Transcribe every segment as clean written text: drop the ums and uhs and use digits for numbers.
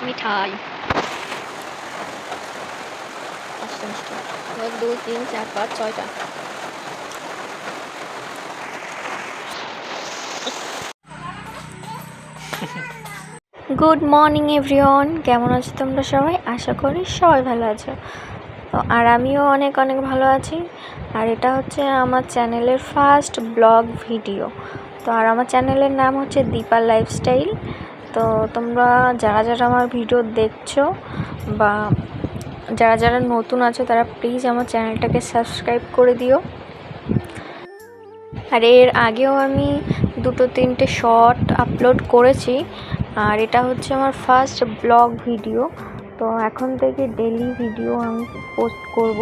মিঠাই পাঁচটা মিষ্টি 1 2 3 4 5 6টা। গুড মর্নিং এভরিওয়ান, কেমন আছো তোমরা সবাই? আশা করি সবাই ভালো আছো। তো আর আমিও অনেক অনেক ভালো আছি। আর এটা হচ্ছে আমার চ্যানেলের ফার্স্ট ব্লগ ভিডিও। তো আর আমার চ্যানেলের নাম হচ্ছে দীপা লাইফস্টাইল। তো তোমরা যারা যারা আমার ভিডিও দেখছো বা যারা যারা নতুন আছো তারা প্লিজ আমার চ্যানেলটাকে সাবস্ক্রাইব করে দিও। আর এর আগেও আমি 2-3টে শর্ট আপলোড করেছি। আর এটা হচ্ছে আমার ফার্স্ট ব্লগ ভিডিও। তো এখন থেকে ডেলি ভিডিও আমি পোস্ট করব।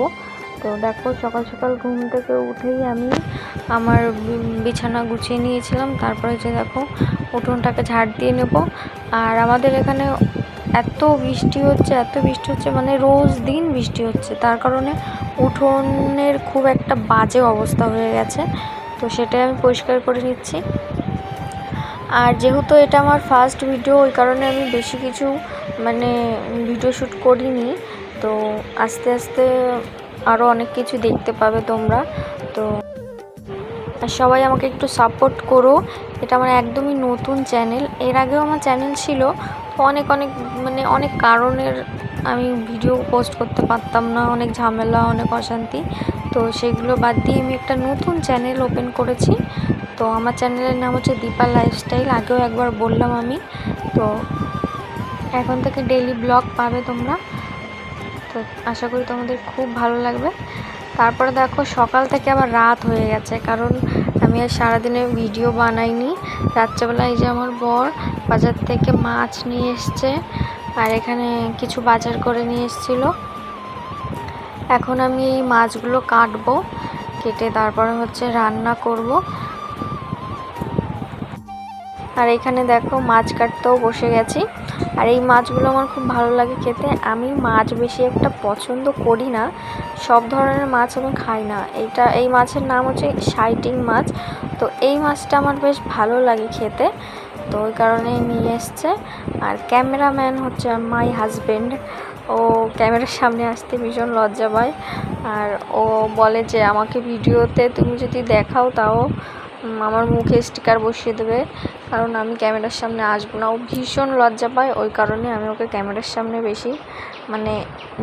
তো দেখো, সকাল সকাল ঘুম থেকে উঠেই আমি আমার বিছানা গুছিয়ে নিয়েছিলাম। তারপরে যে দেখো, উঠোনটাকে ঝাড় দিয়ে নেব। আর আমাদের এখানে এত বৃষ্টি হচ্ছে মানে রোজ দিন বৃষ্টি হচ্ছে, তার কারণে উঠোনের খুব একটা বাজে অবস্থা হয়ে গেছে। তো সেটাই আমি পরিষ্কার করে নিচ্ছি। আর যেহেতু এটা আমার ফার্স্ট ভিডিও, ওই কারণে আমি বেশি কিছু মানে ভিডিও শ্যুট করিনি। তো আস্তে আস্তে আরও অনেক কিছু দেখতে পাবে তোমরা। তো সবাই আমাকে একটু সাপোর্ট করো। এটা আমার একদমই নতুন চ্যানেল। এর আগেও আমার চ্যানেল ছিল, অনেক অনেক মানে অনেক কারণের আমি ভিডিও পোস্ট করতে পারতাম না, অনেক ঝামেলা, অনেক অশান্তি। তো সেগুলো বাদ দিয়ে আমি একটা নতুন চ্যানেল ওপেন করেছি। তো আমার চ্যানেলের নাম হচ্ছে দীপা লাইফস্টাইল, আগেও একবার বললাম আমি। তো এখন থেকে ডেইলি ব্লগ পাবে তোমরা। তো আশা করি তোমাদের খুব ভালো লাগবে। তারপরে দেখো, সকাল থেকে আবার রাত হয়ে গেছে, কারণ আমি আর সারাদিনে ভিডিও বানাইনি। রাত্রেবেলা এই যে আমার বর বাজার থেকে মাছ নিয়ে এসছে, আর এখানে কিছু বাজার করে নিয়ে এসেছিলো। এখন আমি এই মাছগুলো কাটবো, কেটে তারপরে হচ্ছে রান্না করব। আর এখানে দেখো, মাছ কাটতেও বসে গেছি। আর এই মাছগুলো আমার খুব ভালো লাগে খেতে। আমি মাছ বেশি একটা পছন্দ করি না, সব ধরনের মাছ আমি খাই না। এই মাছের নাম হচ্ছে সাইটিং মাছ। তো এই মাছটা আমার বেশ ভালো লাগে খেতে, তো ওই কারণেই নিয়ে এসছে। আর ক্যামেরাম্যান হচ্ছে মাই হাজব্যান্ড। ও ক্যামেরার সামনে আসতে ভীষণ লজ্জা পায়। আর ও বলে যে আমাকে ভিডিওতে তুমি যদি দেখাও তাও আমার মুখে স্টিকার বসিয়ে দেবে, কারণ আমি ক্যামেরার সামনে আসবো না। ও ভীষণ লজ্জা পায়, ওই কারণে আমি ওকে ক্যামেরার সামনে বেশি মানে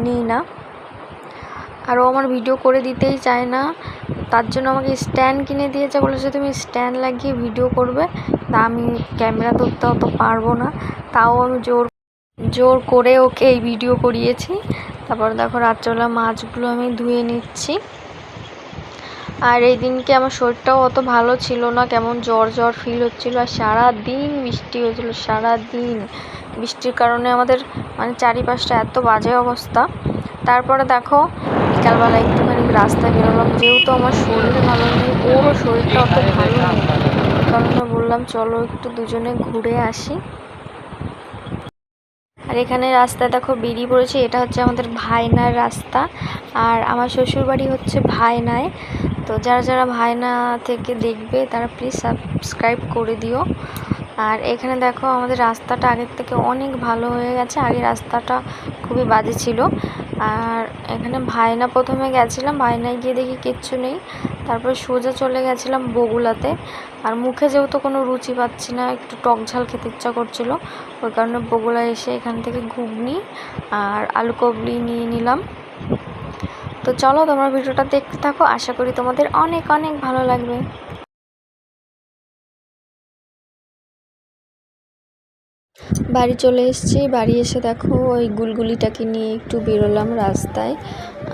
নিই না। আর ও আমার ভিডিও করে দিতেই চায় না, তার জন্য আমাকে স্ট্যান্ড কিনে দিয়েছে, বলেছে তুমি স্ট্যান্ড লাগিয়ে ভিডিও করবে। তা আমি ক্যামেরা ধরতে অত পারবো না, তাও আমি জোর করে ওকে এই ভিডিও করিয়েছি। তারপর দেখো, রাত্রেবেলা মাছগুলো আমি ধুয়ে নিচ্ছি। আর এই দিনকে আমার শরীরটাও অত ভালো ছিল না, কেমন জ্বর জ্বর ফিল হচ্ছিল। আর সারাদিন বৃষ্টি হয়েছিল, সারাদিন বৃষ্টির কারণে আমাদের মানে চারিপাশটা এত বাজে অবস্থা। তারপরে দেখো, বিকালবেলা একটুখানি রাস্তায় বেরোলাম, যেহেতু আমার শরীর ভালো নেই, ওরও শরীরটা অত ভালো নেই, ওই কারণে বললাম চলো একটু দুজনে ঘুরে আসি। আর এখানে রাস্তায় দেখো বেরিয়ে পড়েছি, এটা হচ্ছে আমাদের ভাইনার রাস্তা। আর আমার শ্বশুরবাড়ি হচ্ছে ভাইনায়। তো যারা যারা ভাইনা থেকে দেখবে তারা প্লিজ সাবস্ক্রাইব করে দিও। আর এখানে দেখো, আমাদের রাস্তাটা আগের থেকে অনেক ভালো হয়ে গেছে, আগে রাস্তাটা খুবই বাজে ছিল। আর এখানে ভাইনা প্রথমে গেছিলাম, ভাইনায় গিয়ে দেখি কিচ্ছু নেই। তারপরে সোজা চলে গেছিলাম বগুলাতে। আর মুখে যেহেতু কোনো রুচি পাচ্ছি না, একটু টক ঝাল খেতে ইচ্ছা করছিল, ওই কারণে বগুলা এসে এখান থেকে ঘুগনি আর আলু কাবলি নিয়ে নিলাম। তো চলো, তোমরা ভিডিওটা দেখতে থাকো, আশা করি তোমাদের অনেক অনেক ভালো লাগবে। বাড়ি চলে এসেছি, বাড়ি এসে দেখো ওই গুলগুলিটাকে নিয়ে একটু বেরোলাম রাস্তায়।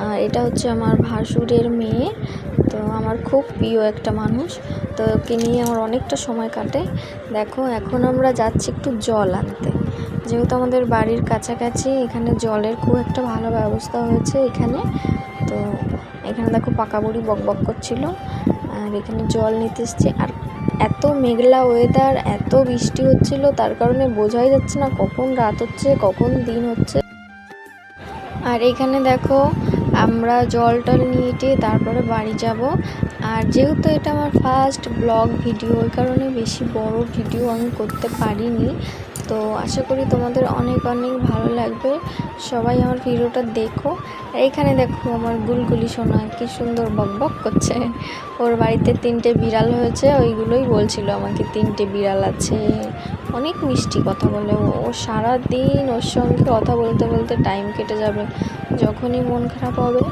আর এটা হচ্ছে আমার ভাসুরের মেয়ে, তো আমার খুব প্রিয় একটা মানুষ। তো ওকে নিয়ে আমার অনেকটা সময় কাটে। দেখো, এখন আমরা যাচ্ছি একটু জল আনতে, যেহেতু আমাদের বাড়ির কাছাকাছি এখানে জলের খুব একটা ভালো ব্যবস্থা হয়েছে এখানে। তো এখানে দেখো, পাকা বুড়ি বক বক করছিল, আর এখানে জল নিতে এসছি। আর এত মেঘলা ওয়েদার, এত বৃষ্টি হচ্ছিল, তার কারণে বোঝাই যাচ্ছে না কখন রাত হচ্ছে কখন দিন হচ্ছে। আর এখানে দেখো, আমরা জল টল নিয়ে তারপরে বাড়ি যাব। আর যেহেতু এটা আমার ফার্স্ট ব্লগ ভিডিও, ওই কারণে বেশি বড় ভিডিও আমি করতে পারিনি। তো আশা করি তোমাদের অনেক অনেক ভালো লাগবে। সবাই আমার ভিডিওটা দেখো। এইখানে দেখো আমার গুলগুলি সোনা কি সুন্দর বকবক করছে। ওর বাড়িতে 3টে বিড়াল হয়েছে, ওইগুলোই বলছিল আমাকে 3টে বিড়াল আছে। অনেক মিষ্টি কথা বলে ও সারাদিন ওর সঙ্গে কথা বলতে বলতে টাইম কেটে যাবে। যখনই মন খারাপ হবে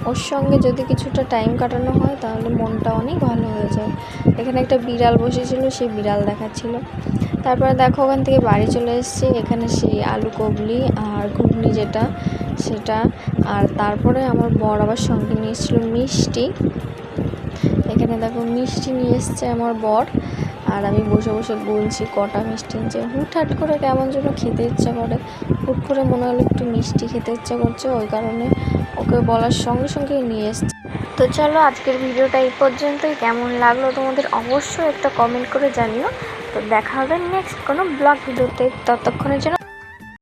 ওর সঙ্গে যদি কিছুটা টাইম কাটানো হয় তাহলে মনটা অনেক ভালো হয়ে যায়। এখানে একটা বিড়াল বসেছিল, সেই বিড়াল দেখাচ্ছিল। তারপরে দেখো ওখান থেকে বাড়ি চলে এসেছি। এখানে সেই আলু কবলি আর ঘুগনি যেটা সেটা, আর তারপরে আমার বর আবার সঙ্গে নিয়ে এসেছিল মিষ্টি। এখানে দেখো মিষ্টি নিয়ে এসছে আমার বর, আর আমি বসে বসে গুনছি কটা মিষ্টি নিচ্ছে। হুটহাট করে কেমন যেন খেতে ইচ্ছা করে, হুট করে মনে হলো একটু মিষ্টি খেতে ইচ্ছা করছে, ওই কারণে ওকে বলার সঙ্গে সঙ্গেই নিয়ে এসছে। তো চলো আজকের ভিডিওটা এই পর্যন্তই। কেমন লাগলো তোমাদের অবশ্যই একটা কমেন্ট করে জানিও। তো দেখা হবে নেক্সট কোনো ব্লগ ভিডিওতে, ততক্ষণের জন্য